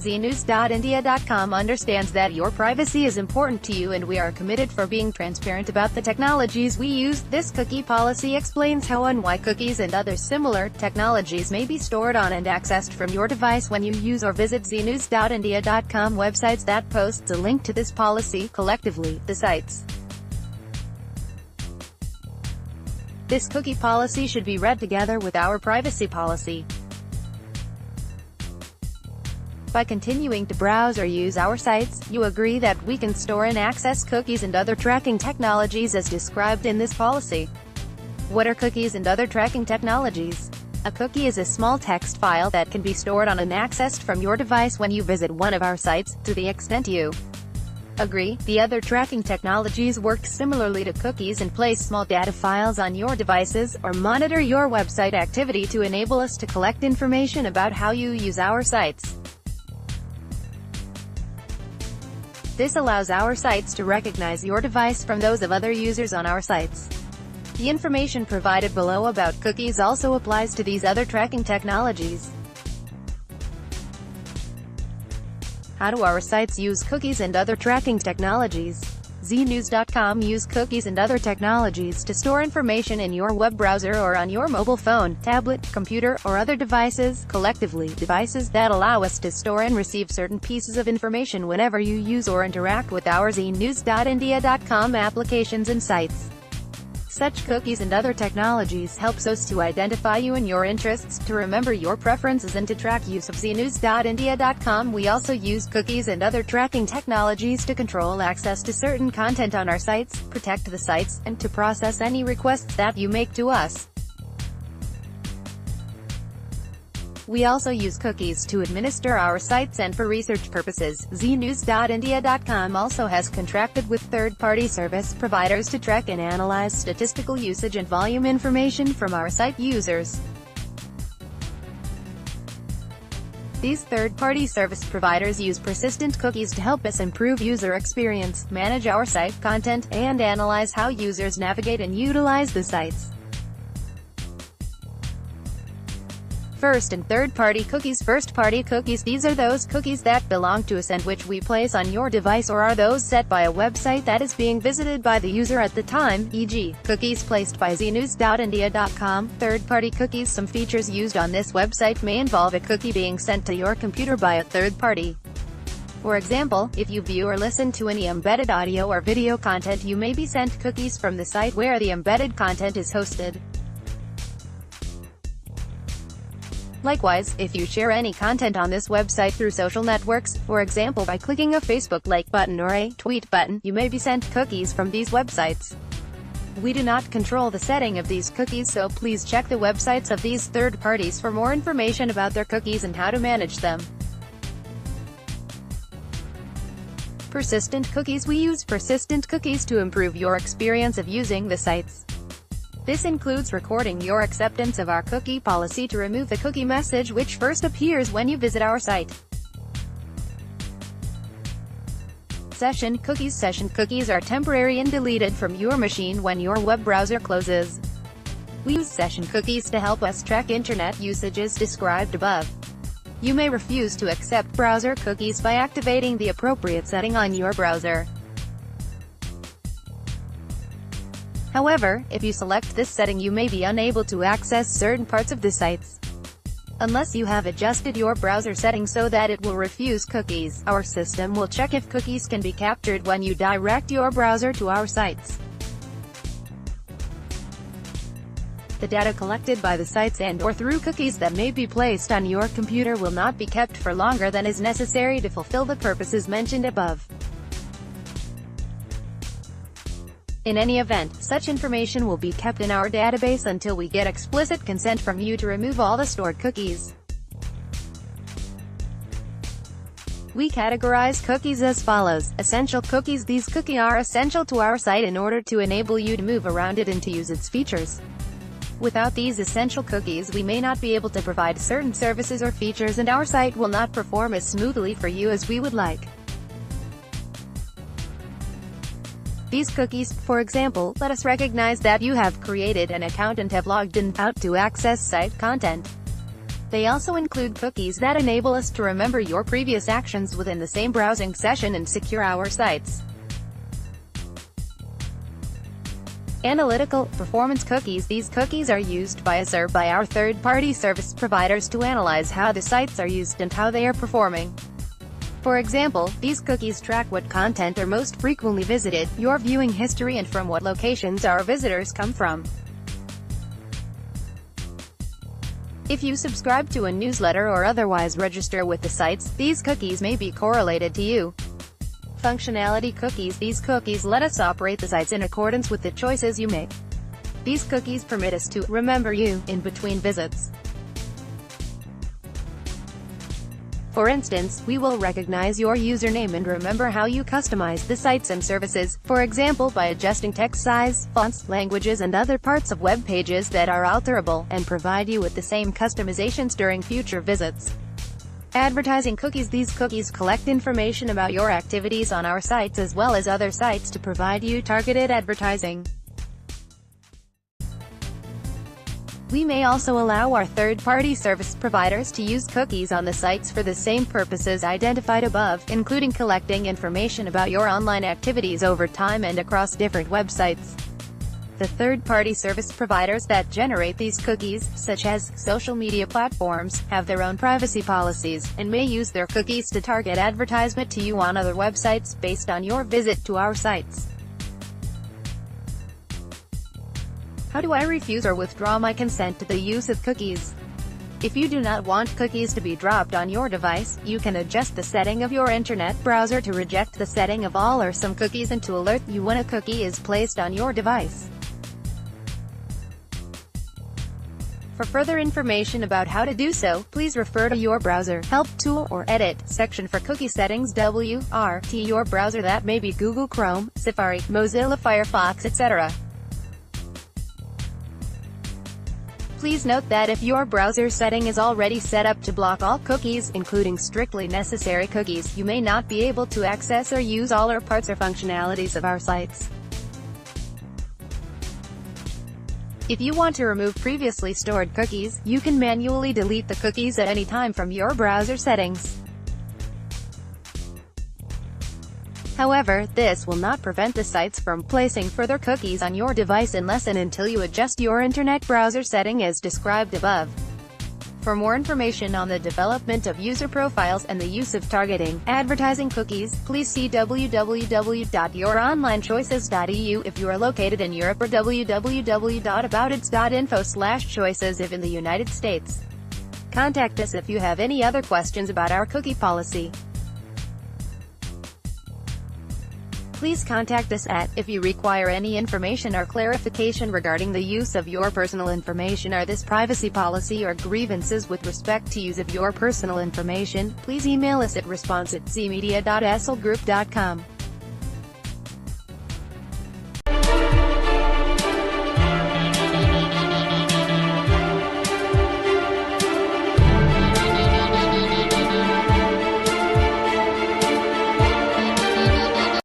znews.india.com understands that your privacy is important to you and we are committed for being transparent about the technologies we use. This cookie policy explains how and why cookies and other similar technologies may be stored on and accessed from your device when you use or visit znews.india.com websites that posts a link to this policy, collectively, the sites. This cookie policy should be read together with our privacy policy. By continuing to browse or use our sites, you agree that we can store and access cookies and other tracking technologies as described in this policy. What are cookies and other tracking technologies? A cookie is a small text file that can be stored on and accessed from your device when you visit one of our sites, to the extent you agree. The other tracking technologies work similarly to cookies and place small data files on your devices, or monitor your website activity to enable us to collect information about how you use our sites. This allows our sites to recognize your device from those of other users on our sites. The information provided below about cookies also applies to these other tracking technologies. How do our sites use cookies and other tracking technologies? znews.com use cookies and other technologies to store information in your web browser or on your mobile phone, tablet, computer, or other devices, collectively, devices that allow us to store and receive certain pieces of information whenever you use or interact with our znews.india.com applications and sites. Such cookies and other technologies helps us to identify you and your interests, to remember your preferences and to track use of znews.india.com. We also use cookies and other tracking technologies to control access to certain content on our sites, protect the sites, and to process any requests that you make to us. We also use cookies to administer our sites and for research purposes. znews.india.com also has contracted with third-party service providers to track and analyze statistical usage and volume information from our site users. These third-party service providers use persistent cookies to help us improve user experience, manage our site content, and analyze how users navigate and utilize the sites. First and third-party cookies. First-party cookies. These are those cookies that belong to us and which we place on your device or are those set by a website that is being visited by the user at the time, e.g., cookies placed by znews.india.com. Third-party cookies. Some features used on this website may involve a cookie being sent to your computer by a third party. For example, if you view or listen to any embedded audio or video content, you may be sent cookies from the site where the embedded content is hosted. Likewise, if you share any content on this website through social networks, for example by clicking a Facebook like button or a tweet button, you may be sent cookies from these websites. We do not control the setting of these cookies, so please check the websites of these third parties for more information about their cookies and how to manage them. Persistent cookies. We use persistent cookies to improve your experience of using the sites. This includes recording your acceptance of our cookie policy to remove the cookie message which first appears when you visit our site. Session cookies. Session cookies are temporary and deleted from your machine when your web browser closes. We use session cookies to help us track internet usage as described above. You may refuse to accept browser cookies by activating the appropriate setting on your browser. However, if you select this setting, you may be unable to access certain parts of the sites. Unless you have adjusted your browser settings so that it will refuse cookies, our system will check if cookies can be captured when you direct your browser to our sites. The data collected by the sites and/or through cookies that may be placed on your computer will not be kept for longer than is necessary to fulfill the purposes mentioned above. In any event, such information will be kept in our database until we get explicit consent from you to remove all the stored cookies. We categorize cookies as follows. Essential cookies. These cookies are essential to our site in order to enable you to move around it and to use its features. Without these essential cookies, we may not be able to provide certain services or features, and our site will not perform as smoothly for you as we would like. These cookies, for example, let us recognize that you have created an account and have logged in out to access site content. They also include cookies that enable us to remember your previous actions within the same browsing session and secure our sites. Analytical performance cookies. These cookies are used by us or by our third-party service providers to analyze how the sites are used and how they are performing. For example, these cookies track what content are most frequently visited, your viewing history, and from what locations our visitors come from. If you subscribe to a newsletter or otherwise register with the sites, these cookies may be correlated to you. Functionality cookies. These cookies let us operate the sites in accordance with the choices you make. These cookies permit us to remember you in between visits. For instance, we will recognize your username and remember how you customize the sites and services, for example by adjusting text size, fonts, languages, and other parts of web pages that are alterable, and provide you with the same customizations during future visits. Advertising cookies. These cookies collect information about your activities on our sites as well as other sites to provide you targeted advertising. We may also allow our third-party service providers to use cookies on the sites for the same purposes identified above, including collecting information about your online activities over time and across different websites. The third-party service providers that generate these cookies, such as social media platforms, have their own privacy policies, and may use their cookies to target advertisement to you on other websites based on your visit to our sites. How do I refuse or withdraw my consent to the use of cookies? If you do not want cookies to be dropped on your device, you can adjust the setting of your internet browser to reject the setting of all or some cookies and to alert you when a cookie is placed on your device. For further information about how to do so, please refer to your browser help tool or edit section for cookie settings. WRT your browser. That may be Google Chrome, Safari, Mozilla Firefox, etc. Please note that if your browser setting is already set up to block all cookies, including strictly necessary cookies, you may not be able to access or use all or parts or functionalities of our sites. If you want to remove previously stored cookies, you can manually delete the cookies at any time from your browser settings. However, this will not prevent the sites from placing further cookies on your device unless and until you adjust your internet browser setting as described above. For more information on the development of user profiles and the use of targeting, advertising cookies, please see www.youronlinechoices.eu if you are located in Europe or www.aboutits.info/choices if in the United States. Contact us if you have any other questions about our cookie policy. Please contact us if you require any information or clarification regarding the use of your personal information or this privacy policy or grievances with respect to use of your personal information. Please email us at response@zmedia.esselgroup.com.